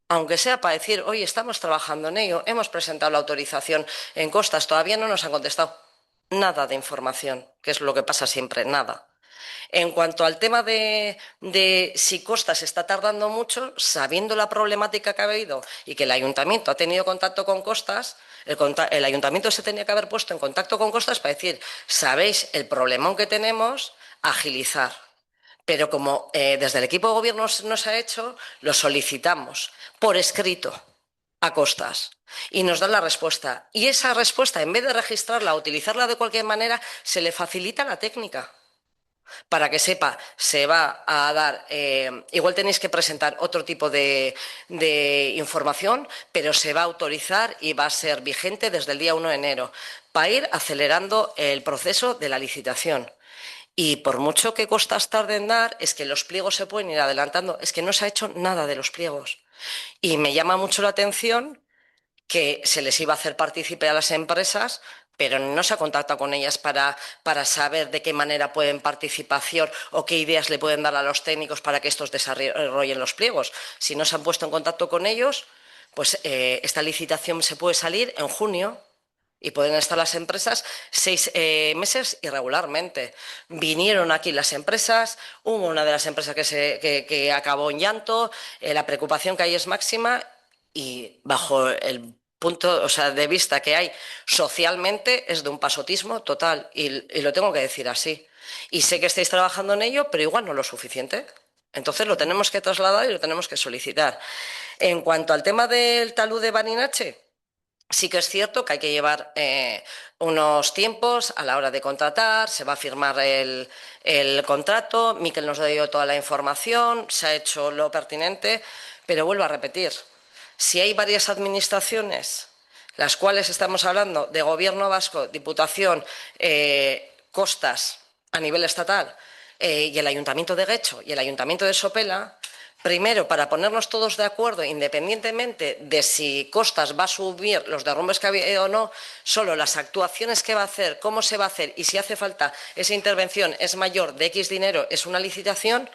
aunque sea para decir, oye, estamos trabajando en ello, hemos presentado la autorización en costas, todavía no nos han contestado nada de información, que es lo que pasa siempre, nada. En cuanto al tema de si Costas está tardando mucho, sabiendo la problemática que ha habido y que el ayuntamiento ha tenido contacto con Costas, el ayuntamiento se tenía que haber puesto en contacto con Costas para decir, sabéis el problemón que tenemos, agilizar. Pero como desde el equipo de gobierno nos ha hecho, lo solicitamos por escrito a Costas y nos dan la respuesta. Y esa respuesta, en vez de registrarla o utilizarla de cualquier manera, se le facilita la técnica. Para que sepa, se va a dar, igual tenéis que presentar otro tipo de información, pero se va a autorizar y va a ser vigente desde el día 1 de enero, para ir acelerando el proceso de la licitación. Y por mucho que Costas tarde en dar, es que los pliegos se pueden ir adelantando, es que no se ha hecho nada de los pliegos. Y me llama mucho la atención que se les iba a hacer partícipe a las empresas, pero no se ha contactado con ellas para saber de qué manera pueden participación o qué ideas le pueden dar a los técnicos para que estos desarrollen los pliegos. Si no se han puesto en contacto con ellos, pues esta licitación se puede salir en junio. Y pueden estar las empresas 6 meses irregularmente. Vinieron aquí las empresas, hubo una de las empresas que acabó en llanto, la preocupación que hay es máxima y bajo el punto de vista que hay socialmente es de un pasotismo total y lo tengo que decir así. Y sé que estáis trabajando en ello, pero igual no lo suficiente. Entonces lo tenemos que trasladar y lo tenemos que solicitar. En cuanto al tema del talud de Baninache, sí que es cierto que hay que llevar unos tiempos a la hora de contratar, se va a firmar el contrato, Miquel nos dio toda la información, se ha hecho lo pertinente, pero vuelvo a repetir, si hay varias administraciones, las cuales estamos hablando de Gobierno vasco, Diputación, Costas a nivel estatal y el Ayuntamiento de Guecho y el Ayuntamiento de Sopela, primero, para ponernos todos de acuerdo, independientemente de si Costas va a subir los derrumbes que ha habido o no, solo las actuaciones que va a hacer, cómo se va a hacer y si hace falta esa intervención es mayor de X dinero, es una licitación.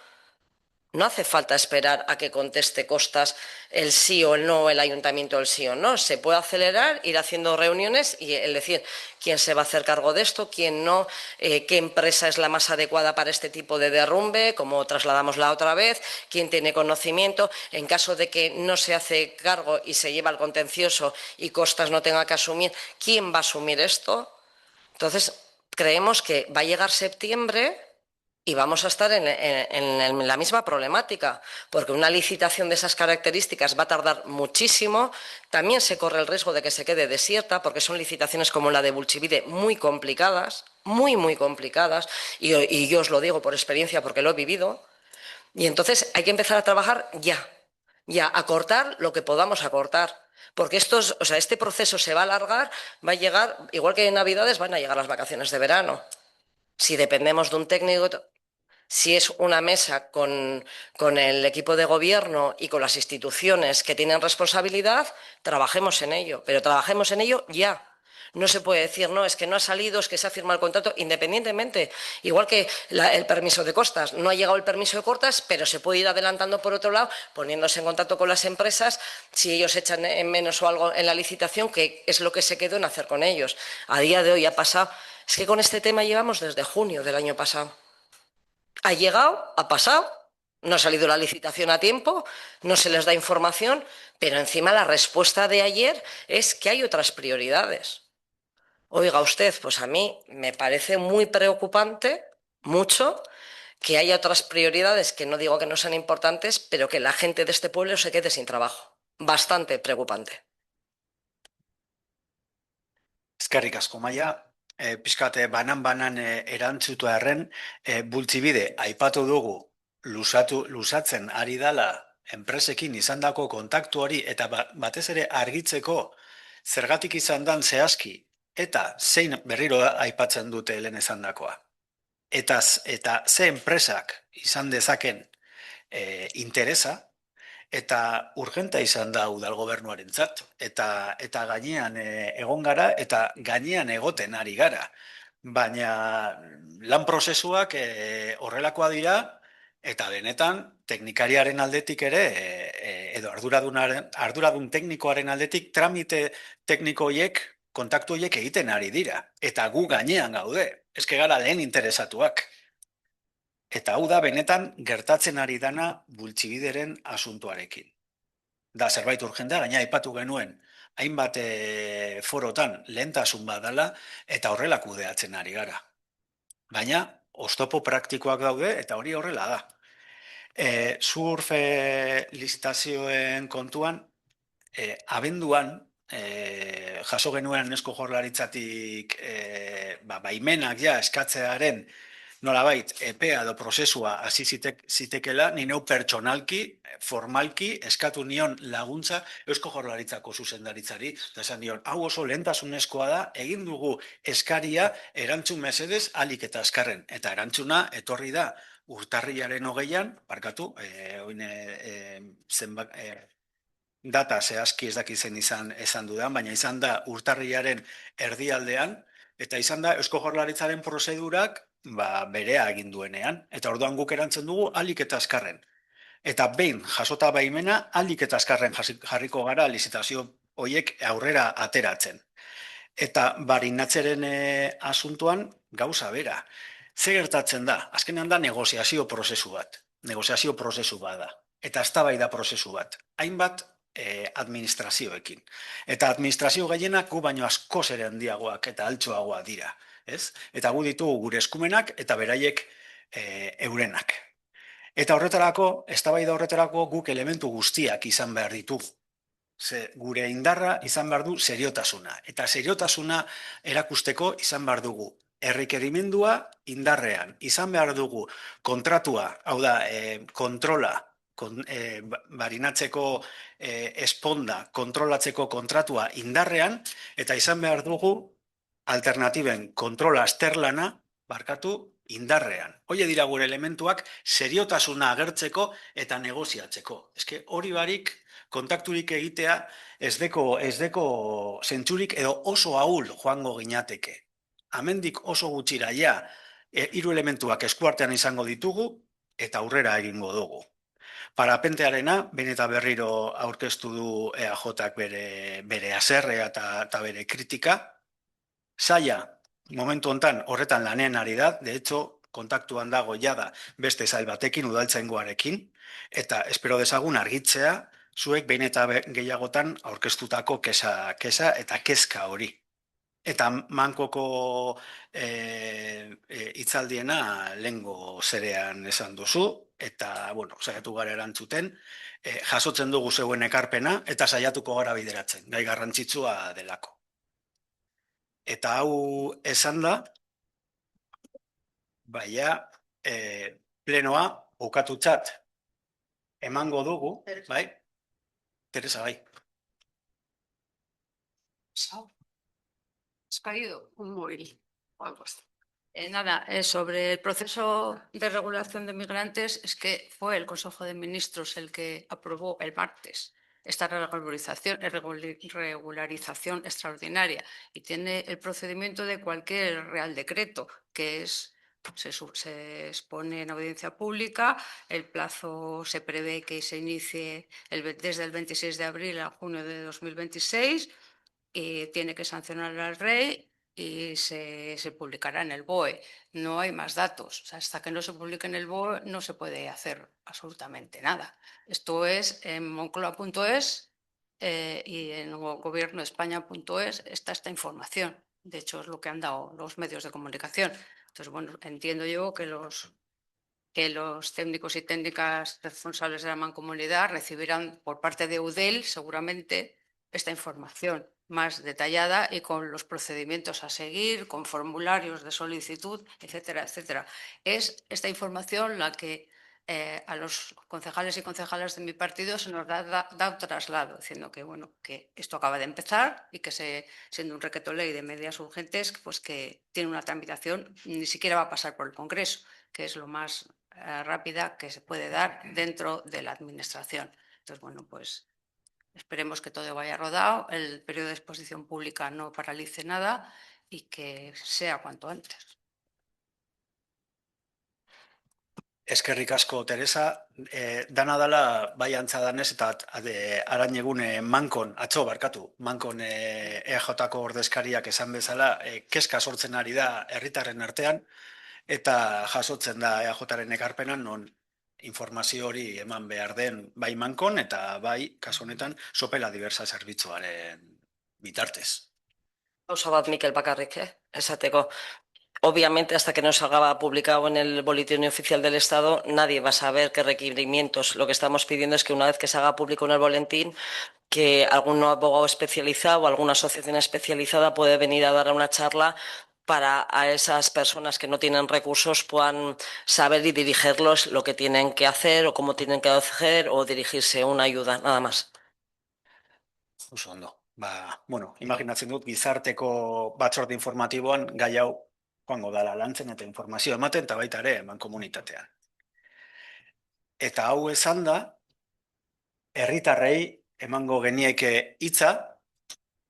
No hace falta esperar a que conteste Costas el sí o el no, el ayuntamiento el sí o no. Se puede acelerar, ir haciendo reuniones y el decir quién se va a hacer cargo de esto, quién no, qué empresa es la más adecuada para este tipo de derrumbe, como trasladamos la otra vez, quién tiene conocimiento. En caso de que no se hace cargo y se lleva al contencioso y Costas no tenga que asumir, ¿quién va a asumir esto? Entonces, creemos que va a llegar septiembre y vamos a estar en la misma problemática, porque una licitación de esas características va a tardar muchísimo. También se corre el riesgo de que se quede desierta, porque son licitaciones como la de Bulchivide muy complicadas, muy complicadas, y yo os lo digo por experiencia porque lo he vivido. Y entonces hay que empezar a trabajar ya, a cortar lo que podamos acortar. Porque este proceso se va a alargar, va a llegar, igual que en Navidades, van a llegar las vacaciones de verano. Si dependemos de un técnico, si es una mesa con el equipo de gobierno y con las instituciones que tienen responsabilidad, trabajemos en ello, pero trabajemos en ello ya. No se puede decir, no, es que no ha salido, es que se ha firmado el contrato, independientemente. Igual que el permiso de Costas. No ha llegado el permiso de Costas, pero se puede ir adelantando por otro lado, poniéndose en contacto con las empresas, si ellos echan en menos o algo en la licitación, que es lo que se quedó en hacer con ellos. A día de hoy ha pasado. Es que con este tema llevamos desde junio del año pasado. Ha llegado, ha pasado, no ha salido la licitación a tiempo, no se les da información, pero encima la respuesta de ayer es que hay otras prioridades. Oiga usted, pues a mí me parece muy preocupante, mucho, que haya otras prioridades que no digo que no sean importantes, pero que la gente de este pueblo se quede sin trabajo. Bastante preocupante. Eskerrik asko, Maia. Pixkate banan erantzutu arren, Bultzibide aipatu dugu luzatzen ari dala enpresekin izandako kontaktu hori eta batez ere argitzeko zergatik izan dan zehazki eta zein berriro aipatzen dute lehen esandakoa. Eta ze enpresak izan dezaken interesa, eta urgenta izan da udal gobernuarentzat, eta gainean egon gara, eta gainean egoten ari gara. Baina lan prozesuak horrelakoa dira, eta benetan teknikariaren aldetik ere, edo arduradun teknikoaren aldetik, tramite tekniko horiek, kontaktu horiek egiten ari dira. Eta gu gainean gaude, eske gara lehen interesatuak. Eta hau da benetan gertatzen ari dana bultzibideren asuntuarekin. Da zerbait urgentea, gaina aipatu genuen, hainbat forotan lehentasun bat dela, eta horrela kudeatzen ari gara. Baina, oztopo praktikoak daude, eta hori horrela da. Surf lizitazioen kontuan, abenduan, jaso genuen Eusko Jaurlaritzatik baimenak ja eskatzearen nolabait epea edo prozesua hasi zitekela, ni neu pertsonalki, formalki, eskatu nion laguntza Eusko Jaurlaritzako zuzendaritzari, eta esan nion, hau oso lehentasunezkoa da, egin dugu eskaria erantzun mesedez alik eta azkarren, eta erantzuna etorri da urtarrilaren 20an, barkatu, data zehazki ez daki zen izan dudan, baina izan da urtarrilaren erdialdean, eta izan da Eusko Jaurlaritzaren prozedurak berea egin duenean, eta orduan guk erantzen dugu alik eta azkarren. Eta behin jasota baimena alik eta azkarren jarriko gara lizitazio horiek aurrera ateratzen. Eta barinatzeren asuntuan gauza bera. Ze gertatzen da? Azkenean da negoziazio prozesu bat. Negoziazio prozesu bat da. Eta eztabaida prozesu bat. Hainbat administrazioekin. Eta administrazio gehienak gu baino askoz ere handiagoak eta altxoagoa dira. Eta gu ditugu gure eskumenak eta beraiek eurenak. Eta horretarako, eztabaida horretarako guk elementu guztiak izan behar ditugu. Ze gure indarra izan behar du seriotasuna. Eta seriotasuna erakusteko izan behar dugu errekerimendua indarrean. Izan behar dugu kontratua, hau da, kontrola, barinatzeko esponda, kontrolatzeko kontratua indarrean, eta izan behar dugu alternatiben kontrola azterlana, barkatu, indarrean. Hoie dira gure elementuak seriotasuna agertzeko eta negoziatzeko. Eske hori barik kontakturik egitea ez deko zentzurik edo oso ahul joango ginateke. Hemendik oso gutxira ja, 3 elementuak eskuartean izango ditugu eta aurrera egingo dugu. Parapentearena, behin eta berriro aurkeztu du EAJak bere haserrea eta bere kritika. Saia, momentu hontan horretan lanean ari da, de hecho, kontaktuan dago jada beste sail batekin, udaltzaingoarekin, eta espero dezagun argitzea, zuek behin eta gehiagotan aurkeztutako kesa eta kezka hori. Eta mankoko hitzaldiena lehengo zerean esan duzu, eta, bueno, saiatu gara erantzuten, jasotzen dugu zeuen ekarpena, eta saiatuko gara bideratzen, gai garrantzitsua delako. Eta hau esan da, baina plenoa bukatutzat emango dugu, bai? Teresa, bai. Has caído un móvil o algo así. Nada, sobre el proceso de regulación de migrantes, es que fue el Consejo de Ministros el que aprobó el martes esta regularización extraordinaria y tiene el procedimiento de cualquier Real Decreto, que es, se expone en audiencia pública, el plazo se prevé que se inicie desde el 26 de abril a junio de 2026, y tiene que sancionar al rey y se publicará en el BOE. No hay más datos. O sea, hasta que no se publique en el BOE no se puede hacer absolutamente nada. Esto es en moncloa.es y en gobiernoespaña.es está esta información. De hecho, es lo que han dado los medios de comunicación. Entonces, bueno, entiendo yo que los técnicos y técnicas responsables de la mancomunidad recibirán por parte de UDEL seguramente esta información más detallada y con los procedimientos a seguir, con formularios de solicitud, etcétera, etcétera. Es esta información la que a los concejales y concejalas de mi partido se nos da un traslado, diciendo que, bueno, que esto acaba de empezar y que siendo un requeto ley de medidas urgentes, pues que tiene una tramitación, ni siquiera va a pasar por el Congreso, que es lo más rápida que se puede dar dentro de la administración. Entonces, bueno, pues esperemos que todo vaya rodado, el periodo de exposición pública no paralice nada y que sea cuanto antes. Eskerrik asko, Teresa. Dana dala, bai antza danez, eta arain egun mankon, atzo barkatu, mankon EAJ-ko ordezkariak esan bezala, kezka sortzen ari da herritarren artean, eta jasotzen da EAJ-ren ekarpenan, non informazio hori eman behar den bai mankon, eta bai, kasu honetan, sopela diversa zerbitzuaren bitartez. Gauza bat, Mikel, bakarrik, esateko. Obviamente, hasta que no salga publicado en el Boletín Oficial del Estado, nadie va a saber qué requerimientos. Lo que estamos pidiendo es que una vez que se haga público en el boletín, que algún abogado especializado o alguna asociación especializada puede venir a dar una charla para a esas personas que no tienen recursos puedan saber y dirigirlos lo que tienen que hacer o cómo tienen que hacer o dirigirse a una ayuda, nada más. Oso ondo. Bueno, imaginatzen dut gizarteko batzorde informatiboan gai hau joango dala lantzen eta informazio ematen eta baita ere eman komunitatean. Eta hau esan da, herritarrei emango genieke hitza